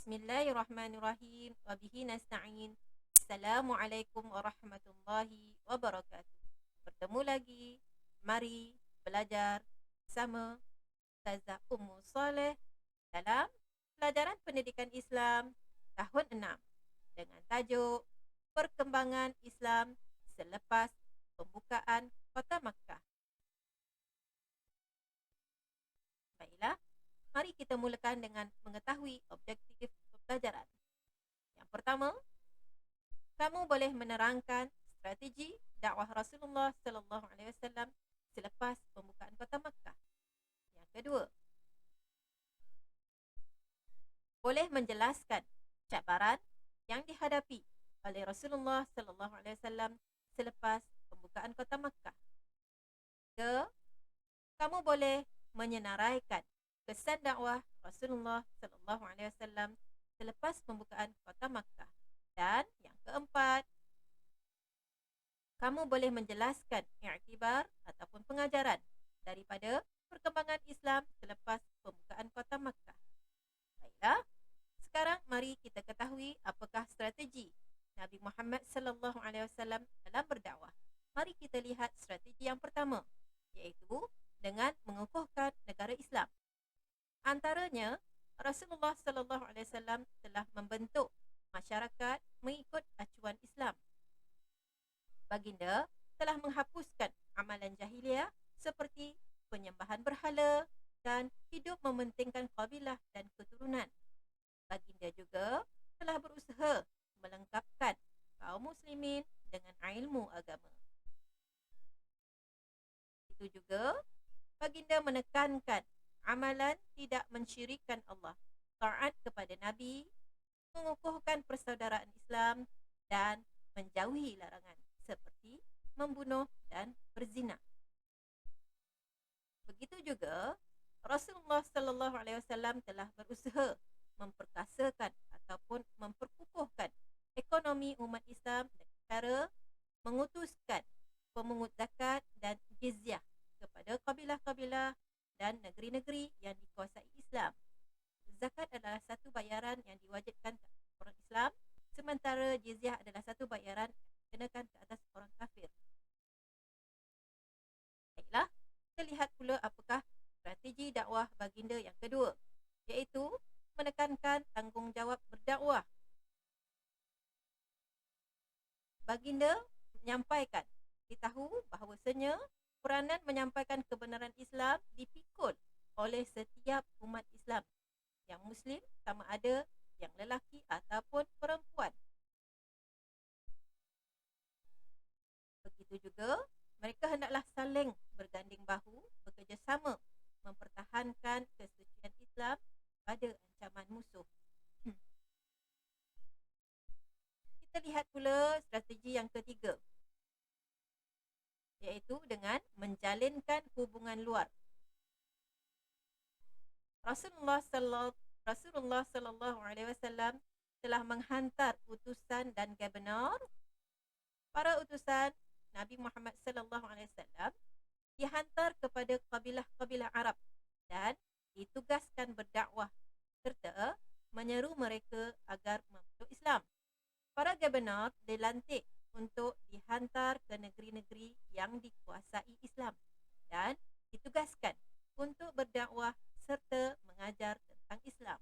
Bismillahirrahmanirrahim. Wabihi nasta'in. Assalamualaikum warahmatullahi wabarakatuh. Bertemu lagi. Mari belajar bersama Ustazah Ummu Saleh dalam pelajaran pendidikan Islam tahun 6 dengan tajuk Perkembangan Islam selepas pembukaan Kota Makkah. Baiklah, mari kita mulakan dengan mengetahui objektif pembelajaran. Yang pertama, kamu boleh menerangkan strategi dakwah Rasulullah sallallahu alaihi wasallam selepas pembukaan Kota Makkah. Yang kedua, boleh menjelaskan cabaran yang dihadapi oleh Rasulullah sallallahu alaihi wasallam selepas pembukaan Kota Makkah. Ketiga, kamu boleh menyenaraikan kesan dakwah Rasulullah sallallahu alaihi wasallam selepas pembukaan Kota Makkah. Dan yang keempat, kamu boleh menjelaskan i'tibar ataupun pengajaran daripada perkembangan Islam selepas pembukaan Kota Makkah. Baiklah, sekarang mari kita ketahui apakah strategi Nabi Muhammad sallallahu alaihi wasallam dalam berdakwah. Mari kita lihat strategi yang pertama, iaitu dengan mengukuhkan negara Islam. Antaranya, Rasulullah sallallahu alaihi wasallam telah membentuk masyarakat mengikut acuan Islam. Baginda telah menghapuskan amalan jahiliah seperti penyembahan berhala dan hidup mementingkan kabilah dan keturunan. Baginda juga telah berusaha melengkapkan kaum muslimin dengan ilmu agama. Itu juga, baginda menekankan amalan tidak mensyirikkan Allah, taat kepada Nabi, mengukuhkan persaudaraan Islam dan menjauhi larangan seperti membunuh dan berzina. Begitu juga, Rasulullah sallallahu alaihi wasallam telah berusaha memperkasakan ataupun memperkukuhkan ekonomi umat Islam dengan cara mengutuskan pemungut zakat dan jizyah kepada kabilah-kabilah dan negeri-negeri yang dikuasai Islam. Zakat adalah satu bayaran yang diwajibkan ke orang Islam, sementara jizyah adalah satu bayaran yang dikenakan ke atas orang kafir. Baiklah, kita lihat pula apakah strategi dakwah baginda yang kedua, iaitu menekankan tanggungjawab berdakwah. Baginda menyampaikan, ditahu bahawasanya peranan menyampaikan kebenaran Islam dipikul oleh setiap umat Islam yang Muslim, sama ada yang lelaki ataupun perempuan. Begitu juga, mereka hendaklah saling berganding bahu, bekerjasama mempertahankan kesucian Islam pada ancaman musuh. Kita lihat pula strategi yang ketiga, iaitu dengan menjalinkan hubungan luar. Rasulullah sallallahu alaihi wasallam telah menghantar utusan dan gabenor. Para utusan Nabi Muhammad sallallahu alaihi wasallam dihantar kepada kabilah-kabilah Arab dan ditugaskan berdakwah serta menyeru mereka agar memeluk Islam. Para gabenor dilantik untuk dihantar ke negeri-negeri yang dikuasai Islam dan ditugaskan untuk berdakwah serta mengajar tentang Islam.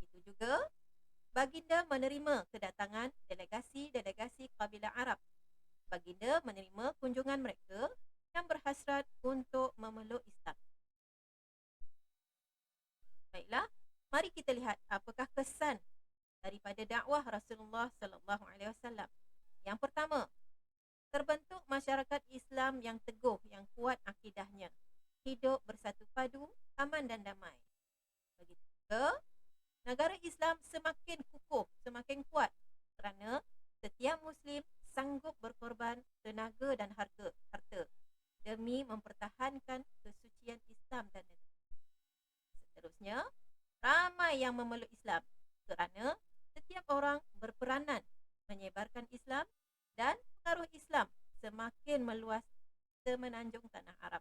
Itu juga, baginda menerima kedatangan delegasi-delegasi kabilah Arab. Baginda menerima kunjungan mereka yang berhasrat untuk memeluk Islam. Baiklah, mari kita lihat apakah kesan daripada dakwah Rasulullah sallallahu alaihi wasallam. Yang pertama, terbentuk masyarakat Islam yang teguh, yang kuat akidahnya, hidup bersatu padu, aman dan damai. Begitu juga, negara Islam semakin kukuh, semakin kuat kerana setiap Muslim sanggup berkorban tenaga dan harta demi mempertahankan kesucian Islam dan negara. Seterusnya, ramai yang memeluk Islam kerana setiap orang berperanan menyebarkan Islam dan pengaruh Islam semakin meluas semenanjung tanah Arab.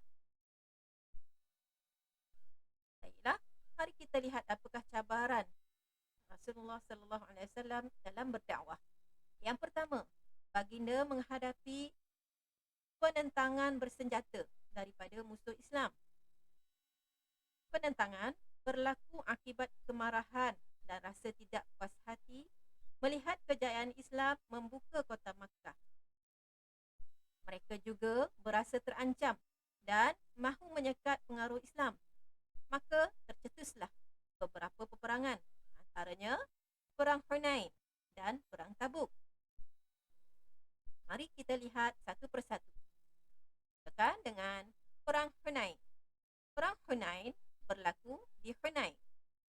Baiklah, mari kita kita lihat apakah cabaran Rasulullah sallallahu alaihi wasallam dalam berdakwah. Yang pertama, baginda menghadapi penentangan bersenjata daripada musuh Islam. Penentangan berlaku akibat kemarahan dan rasa tidak puas hati melihat kejayaan Islam membuka kota Makkah. Mereka juga berasa terancam dan mahu menyekat pengaruh Islam. Maka tercetuslah beberapa peperangan, antaranya Perang Hunain dan Perang Tabuk. Mari kita lihat satu persatu. Tekan dengan Perang Hunain. Perang Hunain berlaku di Hunain.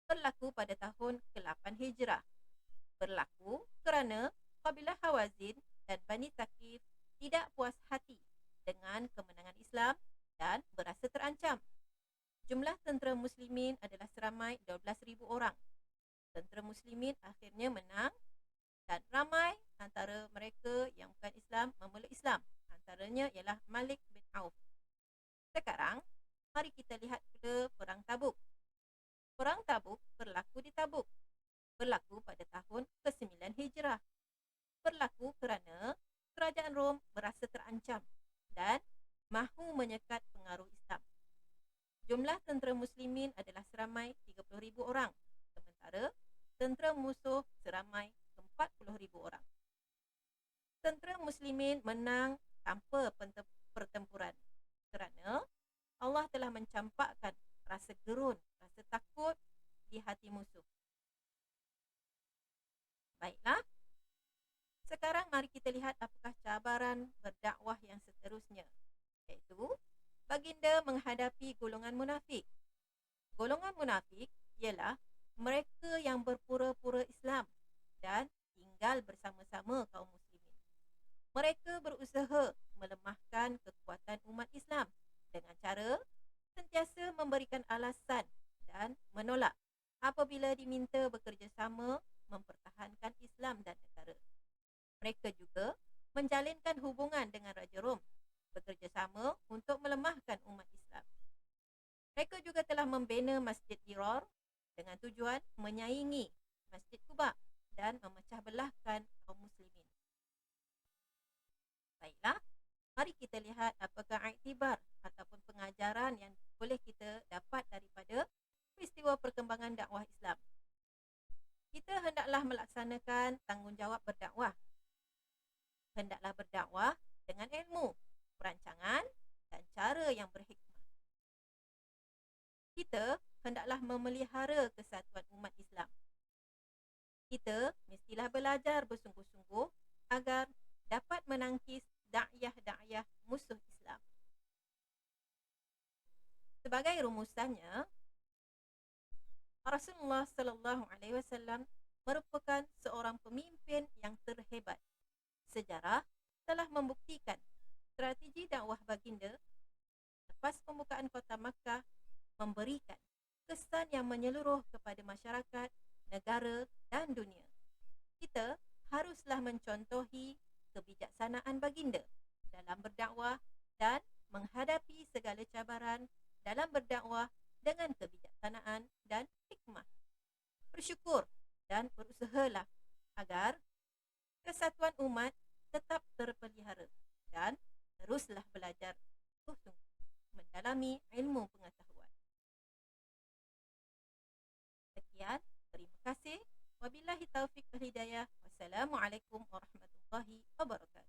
Berlaku pada tahun ke-8 Hijrah. Berlaku kerana kabilah Hawazin dan Bani Thaqif tidak puas hati dengan kemenangan Islam dan berasa terancam. Jumlah tentera muslimin adalah seramai 12,000 orang. Tentera muslimin akhirnya menang dan ramai antara mereka yang bukan Islam memeluk Islam. Antaranya ialah Malik bin Auf. Sekarang, mari kita lihat pula Perang Tabuk. Perang Tabuk berlaku di Tabuk. Berlaku pada tahun ke-9 Hijrah. Berlaku kerana kerajaan Rom berasa terancam dan mahu menyekat pengaruh Islam. Jumlah tentera muslimin adalah seramai 30,000 orang, sementara tentera musuh seramai 40,000 orang. Tentera muslimin menang tanpa pertempuran kerana Allah telah mencampakkan rasa gerun, rasa takut di hati musuh. Baiklah, sekarang mari kita lihat apakah cabaran berdakwah yang seterusnya, iaitu baginda menghadapi golongan munafik. Golongan munafik ialah mereka yang berpura-pura Islam dan tinggal bersama-sama kaum muslimin. Mereka berusaha melemahkan kekuatan umat Islam dengan cara sentiasa memberikan alasan dan menolak apabila diminta bekerjasama mempertahankan Islam dan negara. Mereka juga menjalinkan hubungan dengan Raja Rom, bekerjasama untuk melemahkan umat Islam. Mereka juga telah membina Masjid Dirar dengan tujuan menyaingi Masjid Quba dan memecah belahkan kaum muslimin. Baiklah, mari kita lihat apakah iktibar ataupun pengajaran yang boleh kita dapat daripada peristiwa perkembangan dakwah Islam. Kita hendaklah melaksanakan tanggungjawab berdakwah. Hendaklah berdakwah dengan ilmu, perancangan dan cara yang berhikmah. Kita hendaklah memelihara kesatuan umat Islam. Kita mestilah belajar bersungguh-sungguh agar dapat menangkis da'yah-da'yah musuh Islam. Sebagai rumusannya, Rasulullah sallallahu alaihi wasallam merupakan seorang pemimpin yang terhebat. Sejarah telah membuktikan strategi dakwah baginda lepas pembukaan kota Makkah memberikan kesan yang menyeluruh kepada masyarakat, negara dan dunia. Kita haruslah mencontohi kebijaksanaan baginda dalam berdakwah dan menghadapi segala cabaran dalam berdakwah dengan kebijaksanaan dan hikmah. Bersyukur dan berusahalah agar kesatuan umat tetap terpelihara dan teruslah belajar sungguh-sungguh mendalami ilmu pengetahuan. Sekian, terima kasih. Wabillahi taufiq wal hidayah. Wassalamualaikum warahmatullahi wabarakatuh.